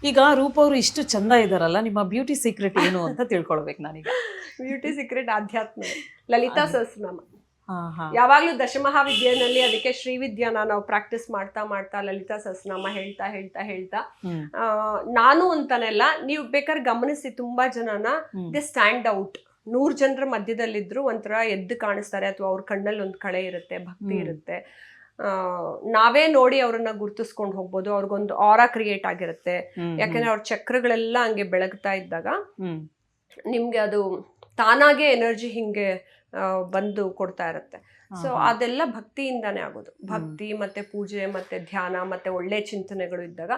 ಈಗ ರೂಪ ಅವರು ಇಷ್ಟು ಚಂದ ಇದಾರಲ್ಲ, ನಿಮ್ಮ ಬ್ಯೂಟಿ ಸೀಕ್ರೆಟ್ ಏನು ಅಂತ ತಿಳ್ಕೊಳ್ಬೇಕು ನಾನೀಗ. ಬ್ಯೂಟಿ ಸೀಕ್ರೆಟ್ ಆಧ್ಯಾತ್ಮ, ಲಲಿತಾ ಸಹಸ್ರನಾಮ. ಯಾವಾಗ್ಲೂ ದಶಮಹಾವಿದ್ಯೆನಲ್ಲಿ ಅದಕ್ಕೆ ಶ್ರೀವಿದ್ಯಾನ ನಾವು ಪ್ರಾಕ್ಟೀಸ್ ಮಾಡ್ತಾ ಮಾಡ್ತಾ ಲಲಿತಾ ಸಹಸ್ರನಾಮ ಹೇಳ್ತಾ ಹೇಳ್ತಾ ಹೇಳ್ತಾ ನಾನು ಅಂತಾನೆಲ್ಲ, ನೀವು ಬೇಕಾದ್ರೆ ಗಮನಿಸಿ ತುಂಬಾ ಜನನ ದೇ ಸ್ಟ್ಯಾಂಡ್ ಔಟ್. 100 ಜನರ ಮಧ್ಯದಲ್ಲಿದ್ರು ಒಂಥರ ಎದ್ದು ಕಾಣಿಸ್ತಾರೆ, ಅಥವಾ ಅವ್ರ ಕಣ್ಣಲ್ಲಿ ಒಂದು ಕಳೆ ಇರುತ್ತೆ, ಭಕ್ತಿ ಇರುತ್ತೆ. ನಾವೇ ನೋಡಿ ಅವ್ರನ್ನ ಗುರ್ತಿಸ್ಕೊಂಡು ಹೋಗ್ಬೋದು. ಅವ್ರಿಗೊಂದು ಆರಾ ಕ್ರಿಯೇಟ್ ಆಗಿರುತ್ತೆ. ಯಾಕಂದ್ರೆ ಅವ್ರ ಚಕ್ರಗಳೆಲ್ಲ ಹಂಗೆ ಬೆಳಗ್ತಾ ಇದ್ದಾಗ ನಿಮ್ಗೆ ಅದು ತಾನಾಗೆ ಎನರ್ಜಿ ಹಿಂಗೆ ಬಂದು ಕೊಡ್ತಾ ಇರುತ್ತೆ. ಸೊ ಅದೆಲ್ಲ ಭಕ್ತಿಯಿಂದಾನೇ ಆಗೋದು. ಭಕ್ತಿ ಮತ್ತೆ ಪೂಜೆ ಮತ್ತೆ ಧ್ಯಾನ ಮತ್ತೆ ಒಳ್ಳೆ ಚಿಂತನೆಗಳು ಇದ್ದಾಗ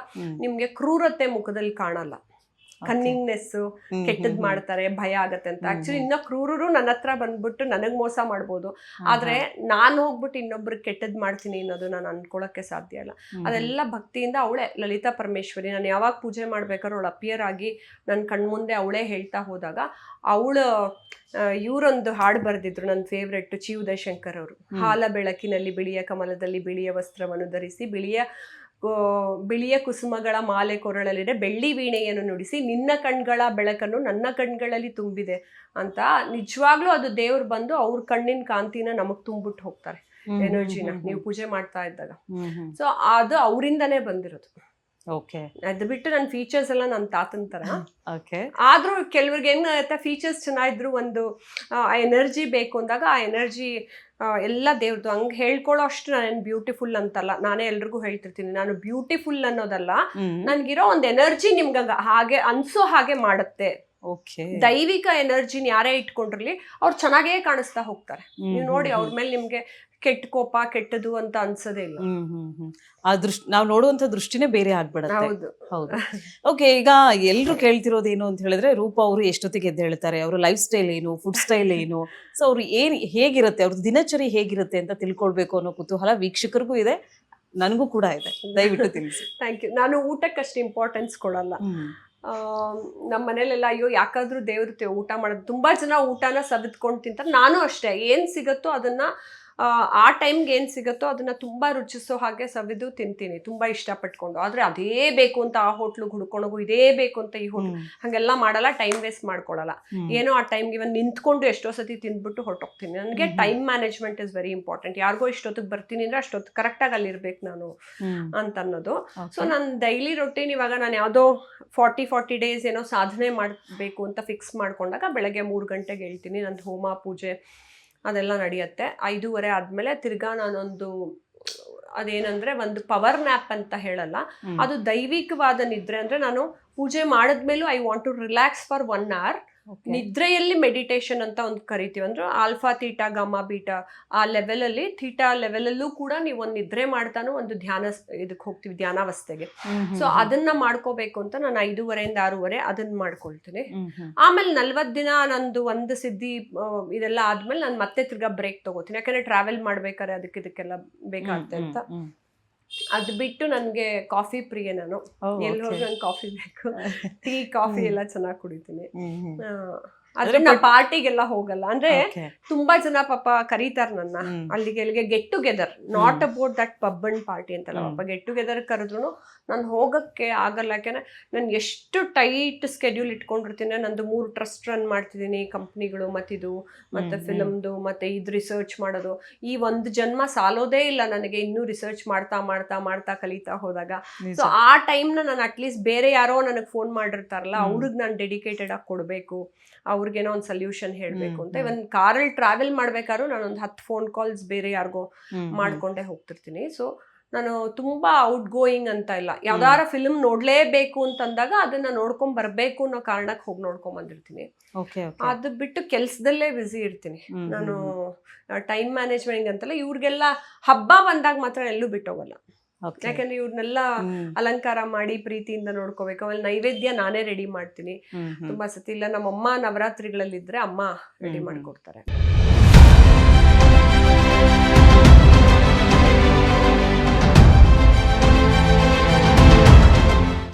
ನಿಮ್ಗೆ ಕ್ರೂರತೆ ಮುಖದಲ್ಲಿ ಕಾಣಲ್ಲ. ಕನ್ನಿಂಗ್ನೆಸ್, ಕೆಟ್ಟದ್ ಮಾಡ್ತಾರೆ, ಭಯ ಆಗತ್ತೆ ಅಂತ. ಆಕ್ಚುಲಿ ಇನ್ನ ಕ್ರೂರರು ನನ್ನ ಹತ್ರ ಬಂದ್ಬಿಟ್ಟು ನನಗ್ ಮೋಸ ಮಾಡ್ಬೋದು, ಆದ್ರೆ ನಾನು ಹೋಗ್ಬಿಟ್ಟು ಇನ್ನೊಬ್ರಿಗೆ ಕೆಟ್ಟದ್ ಮಾಡ್ತೀನಿ ಅನ್ನೋದು ನಾನು ಅನ್ಕೊಳಕ್ಕೆ ಸಾಧ್ಯ ಇಲ್ಲ. ಅದೆಲ್ಲ ಭಕ್ತಿಯಿಂದ ಅವಳೇ ಲಲಿತಾ ಪರಮೇಶ್ವರಿ. ನಾನು ಯಾವಾಗ ಪೂಜೆ ಮಾಡ್ಬೇಕಾದ್ರೆ ಅವಳು ಅಪಿಯರ್ ಆಗಿ ನನ್ನ ಕಣ್ಮುಂದೆ ಅವಳೇ ಹೇಳ್ತಾ ಹೋದಾಗ, ಅವಳು ಇವರೊಂದು ಹಾಡು ಬರೆದಿದ್ರು, ನನ್ನ ಫೇವ್ರೆಟ್, ಚಿ ಉದಯಶಂಕರ್ ಅವರು. ಹಾಲ ಬೆಳಕಿನಲ್ಲಿ ಬಿಳಿಯ ಕಮಲದಲ್ಲಿ ಬಿಳಿಯ ವಸ್ತ್ರವನ್ನು ಧರಿಸಿ ಬಿಳಿಯ ಕುಸುಮಗಳ ಮಾಲೆ ಕೊರಳಲ್ಲಿದೆ, ಬೆಳ್ಳಿ ವೀಣೆಯನ್ನು ನುಡಿಸಿ ನಿನ್ನ ಕಣ್ಗಳ ಬೆಳಕನ್ನು ನನ್ನ ಕಣ್ಗಳಲ್ಲಿ ತುಂಬಿದೆ ಅಂತ. ನಿಜವಾಗ್ಲೂ ಅದು ದೇವ್ರು ಬಂದು ಅವ್ರ ಕಣ್ಣಿನ ಕಾಂತಿನ ನಮಗ್ ತುಂಬಿಟ್ಟು ಹೋಗ್ತಾರೆ, ಎನರ್ಜಿನ, ನೀವು ಪೂಜೆ ಮಾಡ್ತಾ ಇದ್ದಾಗ. ಸೊ ಅದು ಅವರಿಂದನೇ ಬಂದಿರೋದು. ಅದು ಬಿಟ್ಟು ನನ್ನ ಫೀಚರ್ಸ್ ಎಲ್ಲ ನನ್ನ ತಾತನ ತರ. ಆದ್ರೂ ಕೆಲವ್ರಿಗೆ ಏನಾಗುತ್ತೆ, ಫೀಚರ್ಸ್ ಚೆನ್ನಾಗಿದ್ರು ಒಂದು ಎನರ್ಜಿ ಬೇಕು ಅಂದಾಗ ಆ ಎನರ್ಜಿ ಎಲ್ಲ ದೇವ್ರದ್ದು. ಹಂಗೆ ಹೇಳ್ಕೊಳ್ಳೋ ಅಷ್ಟು ನಾನೇನು ಬ್ಯೂಟಿಫುಲ್ ಅಂತಲ್ಲ. ನಾನೇ ಎಲ್ರಿಗೂ ಹೇಳ್ತಿರ್ತೀನಿ, ನಾನು ಬ್ಯೂಟಿಫುಲ್ ಅನ್ನೋದಲ್ಲ, ನನ್ಗಿರೋ ಒಂದು ಎನರ್ಜಿ ನಿಮ್ಗೆ ಹಾಗೆ ಅನ್ಸೋ ಹಾಗೆ ಮಾಡುತ್ತೆ. ದೈವಿಕ ಎನರ್ಜಿನ ಯಾರೇ ಇಟ್ಕೊಂಡಿರ್ಲಿ ಅವ್ರು ಚೆನ್ನಾಗೇ ಕಾಣಿಸ್ತಾ ಹೋಗ್ತಾರೆ. ನೀವು ನೋಡಿ ಅವ್ರ ಮೇಲೆ ನಿಮ್ಗೆ ಕೆಟ್ಟ ಕೋಪ, ಕೆಟ್ಟದು ಅಂತ ಅನ್ಸೋದೇ ಇಲ್ಲ. ಆ ನಾವು ನೋಡುವಂತ ದೃಷ್ಟಿನೇ ಬೇರೆ ಆಗ್ಬಿಡುತ್ತೆ. ಹೌದು ಹೌದು. ಓಕೆ, ಈಗ ಎಲ್ರು ಕೇಳ್ತಿರೋದು ಏನು ಅಂತ ಹೇಳಿದ್ರೆ, ರೂಪ ಅವರು ಎಷ್ಟೊತ್ತಿಗೆ ಎದ್ದು ಹೇಳ್ತಾರೆ, ಅವ್ರ ಲೈಫ್ ಸ್ಟೈಲ್ ಏನು, ಫುಡ್ ಸ್ಟೈಲ್ ಏನು, ಸೊ ಅವ್ರು ಹೇಗಿರುತ್ತೆ, ಅವ್ರ ದಿನಚರಿ ಹೇಗಿರುತ್ತೆ ಅಂತ ತಿಳ್ಕೊಳ್ಬೇಕು ಅನ್ನೋ ಕುತೂಹಲ ವೀಕ್ಷಕರಿಗೂ ಇದೆ, ನನಗೂ ಕೂಡ ಇದೆ. ದಯವಿಟ್ಟು ತಿಳಿಸಿ. Thank you. ನಾನು ಊಟಕ್ಕಷ್ಟು ಇಂಪಾರ್ಟೆನ್ಸ್ ಕೊಡಲ್ಲ. ನಮ್ಮ ಮನೇಲೆಲ್ಲ ಅಯ್ಯೋ ಯಾಕಾದ್ರೂ ದೇವ್ರ ಊಟ ಮಾಡೋದು, ತುಂಬಾ ಜನ ಊಟನ ಸವಿದ್ಕೊಂಡು ತಿಂತಾರೆ. ನಾನು ಅಷ್ಟೇ, ಏನ್ ಸಿಗತ್ತೋ ಅದನ್ನ ಆ ಟೈಮ್ಗೆ ಏನು ಸಿಗುತ್ತೋ ಅದನ್ನ ತುಂಬಾ ರುಚಿಸೋ ಹಾಗೆ ಸವಿದು ತಿಂತೀನಿ, ತುಂಬಾ ಇಷ್ಟಪಟ್ಕೊಂಡು. ಆದ್ರೆ ಅದೇ ಬೇಕು ಅಂತ ಆ ಹೋಟ್ಲಿಗೆ ಹುಡ್ಕೊಂಡೋಗು, ಇದೇ ಬೇಕು ಅಂತ ಈ ಹೋಟ್ಲು, ಹಾಗೆಲ್ಲ ಮಾಡಲ್ಲ. ಟೈಮ್ ವೇಸ್ಟ್ ಮಾಡ್ಕೊಳಲ್ಲ. ಏನೋ ಆ ಟೈಮ್ಗೆ ಇವನ್ ನಿಂತ್ಕೊಂಡು ಎಷ್ಟೋ ಸತಿ ತಿಂದ್ಬಿಟ್ಟು ಹೊರಟೋಗ್ತೀನಿ. ನನಗೆ time management is very important. ಯಾರಿಗೋ ಇಷ್ಟೊತ್ತಿಗೆ ಬರ್ತೀನಿ ಅಂದ್ರೆ ಅಷ್ಟೊತ್ತು ಕರೆಕ್ಟಾಗಿ ಅಲ್ಲಿರ್ಬೇಕು ನಾನು ಅಂತ ಅನ್ನೋದು. ಸೊ ನನ್ನ ಡೈಲಿ ರೊಟೀನ್ ಇವಾಗ ನಾನು ಯಾವುದೋ 40 ಡೇಸ್ ಏನೋ ಸಾಧನೆ ಮಾಡಬೇಕು ಅಂತ ಫಿಕ್ಸ್ ಮಾಡ್ಕೊಂಡಾಗ ಬೆಳಗ್ಗೆ 3 ಗಂಟೆಗೆ ಹೇಳ್ತೀನಿ. ನಂದು ಹೋಮ ಪೂಜೆ ಅದೆಲ್ಲ ನಡೆಯುತ್ತೆ. 5:15 ಆದ್ಮೇಲೆ ತಿರ್ಗಾ ನಾನೊಂದು ಅದೇನಂದ್ರೆ ಒಂದು ಪವರ್ ನ್ಯಾಪ್ ಅಂತ ಹೇಳಲ್ಲ, ಅದು ದೈವಿಕವಾದ ನಿದ್ರೆ. ಅಂದ್ರೆ ನಾನು ಪೂಜೆ ಮಾಡಿದ್ಮೇಲೂ I want to relax for 1 hour. ನಿದ್ರೆಯಲ್ಲಿ ಮೆಡಿಟೇಷನ್ ಅಂತ ಒಂದು ಕರಿತೀವಿ. ಅಂದ್ರೆ ಆಲ್ಫಾ ಥೀಟಾ ಗಾಮಾ ಬೀಟಾ ಆ ಲೆವೆಲಲ್ಲಿ, ಥೀಟಾ ಲೆವೆಲಲ್ಲೂ ಕೂಡ ನೀವು ಒಂದು ನಿದ್ರೆ ಮಾಡ್ತಾನು ಒಂದು ಧ್ಯಾನ ಇದಕ್ಕೆ ಹೋಗ್ತೀವಿ, ಧ್ಯಾನಾವಸ್ಥೆಗೆ. ಸೊ ಅದನ್ನ ಮಾಡ್ಕೋಬೇಕು ಅಂತ ನಾನು 5:15 ಇಂದ 6:30 ಅದನ್ನ ಮಾಡ್ಕೊಳ್ತೀನಿ. ಆಮೇಲೆ 40 ದಿನ ನಂದು ಒಂದು ಸಿದ್ಧಿ ಇದೆಲ್ಲ ಆದ್ಮೇಲೆ ನಾನು ಮತ್ತೆ ತಿರ್ಗಾ ಬ್ರೇಕ್ ತಗೋತೀನಿ. ಯಾಕಂದ್ರೆ ಟ್ರಾವೆಲ್ ಮಾಡ್ಬೇಕಾದ್ರೆ ಇದಕ್ಕೆಲ್ಲ ಬೇಕಾಗುತ್ತೆ ಅಂತ. ಅದು ಬಿಟ್ಟು ನನ್ಗೆ ಕಾಫಿ ಪ್ರಿಯ. ನಾನು ಎಲ್ಲಿ ಹೋಗಿ ನಂಗೆ ಕಾಫಿ ಬೇಕು. ಟೀ ಕಾಫಿ ಎಲ್ಲ ಚೆನ್ನಾಗಿ ಕುಡಿತೀನಿ. ಆದ್ರೆ ನಾ ಪಾರ್ಟಿಗೆಲ್ಲ ಹೋಗಲ್ಲ. ಅಂದ್ರೆ ತುಂಬಾ ಜನ ಪಾಪ ಕರೀತಾರ ನನ್ನ ಅಲ್ಲಿಗೆ get together, not about that pub and party ಅಂತಲ್ಲ. ಪಾಪ ಗೆಟ್ ಟುಗೆದರ್ ಕರೆದ್ರು ನಾನು ಹೋಗಕ್ಕೆ ಆಗಲ್ಲ. ಯಾಕೆಂದ್ರೆ ನಾನು ಎಷ್ಟು ಟೈಟ್ ಸ್ಕೆಡ್ಯೂಲ್ ಇಟ್ಕೊಂಡಿರ್ತೀನಿ. ನಂದು 3 ಟ್ರಸ್ಟ್ ರನ್ ಮಾಡ್ತಿದ್ದೀನಿ, ಕಂಪ್ನಿಗಳು, ಮತ್ತಿದು ಮತ್ತೆ ಫಿಲಮ್ದು ಮತ್ತೆ ಇದು ರಿಸರ್ಚ್ ಮಾಡೋದು. ಈ ಒಂದು ಜನ್ಮ ಸಾಲೋದೇ ಇಲ್ಲ ನನಗೆ, ಇನ್ನೂ ರಿಸರ್ಚ್ ಮಾಡ್ತಾ ಮಾಡ್ತಾ ಮಾಡ್ತಾ ಕಲಿತಾ ಹೋದಾಗ. ಸೊ ಆ ಟೈಮ್ನ ನಾನು ಅಟ್ಲೀಸ್ಟ್ ಬೇರೆ ಯಾರೋ ನನಗೆ ಫೋನ್ ಮಾಡಿರ್ತಾರಲ್ಲ ಅವ್ರಿಗೆ ನಾನು ಡೆಡಿಕೇಟೆಡ್ ಆಗಿ ಕೊಡಬೇಕು, ಅವ್ರಿಗೇನೋ ಒಂದು ಸೊಲ್ಯೂಷನ್ ಹೇಳಬೇಕು ಅಂತ. ಇವನ್ ಕಾರಲ್ಲಿ ಟ್ರಾವೆಲ್ ಮಾಡ್ಬೇಕಾದ್ರೂ ನಾನೊಂದು 10 ಫೋನ್ ಕಾಲ್ಸ್ ಬೇರೆ ಯಾರಿಗೋ ಮಾಡ್ಕೊಂಡೇ ಹೋಗ್ತಿರ್ತೀನಿ. ಸೊ ನಾನು ತುಂಬಾ ಔಟ್ ಗೋಯಿಂಗ್ ಅಂತ ಇಲ್ಲ. ಯಾವ್ದಾರ ಫಿಲ್ಮ್ ನೋಡ್ಲೇಬೇಕು ಅಂತಂದಾಗ ಅದನ್ನ ನೋಡ್ಕೊಂಡ್ ಬರ್ಬೇಕು ಅನ್ನೋ ಕಾರಣಕ್ಕೆ ಹೋಗಿ ನೋಡ್ಕೊಂಡ್ ಬಂದಿರ್ತೀನಿ. ಅದು ಬಿಟ್ಟು ಕೆಲ್ಸದಲ್ಲೇ ಬ್ಯುಸಿ ಇರ್ತೀನಿ ನಾನು. ಟೈಮ್ ಮ್ಯಾನೇಜ್ಮೆಂಟ್ ಅಂತಲ್ಲ, ಇವ್ರಿಗೆಲ್ಲ ಹಬ್ಬ ಬಂದಾಗ ಮಾತ್ರ ಎಲ್ಲೂ ಬಿಟ್ಟೋಗಲ್ಲ. ಯಾಕಂದ್ರೆ ಇವ್ರನ್ನೆಲ್ಲ ಅಲಂಕಾರ ಮಾಡಿ ಪ್ರೀತಿಯಿಂದ ನೋಡ್ಕೋಬೇಕು. ಆಮೇಲೆ ನೈವೇದ್ಯ ನಾನೇ ರೆಡಿ ಮಾಡ್ತೀನಿ ತುಂಬಾ ಸತಿ. ಇಲ್ಲ ನಮ್ಮಮ್ಮ ನವರಾತ್ರಿಗಳಲ್ಲಿದ್ರೆ ಅಮ್ಮ ರೆಡಿ ಮಾಡ್ಕೊಡ್ತಾರೆ.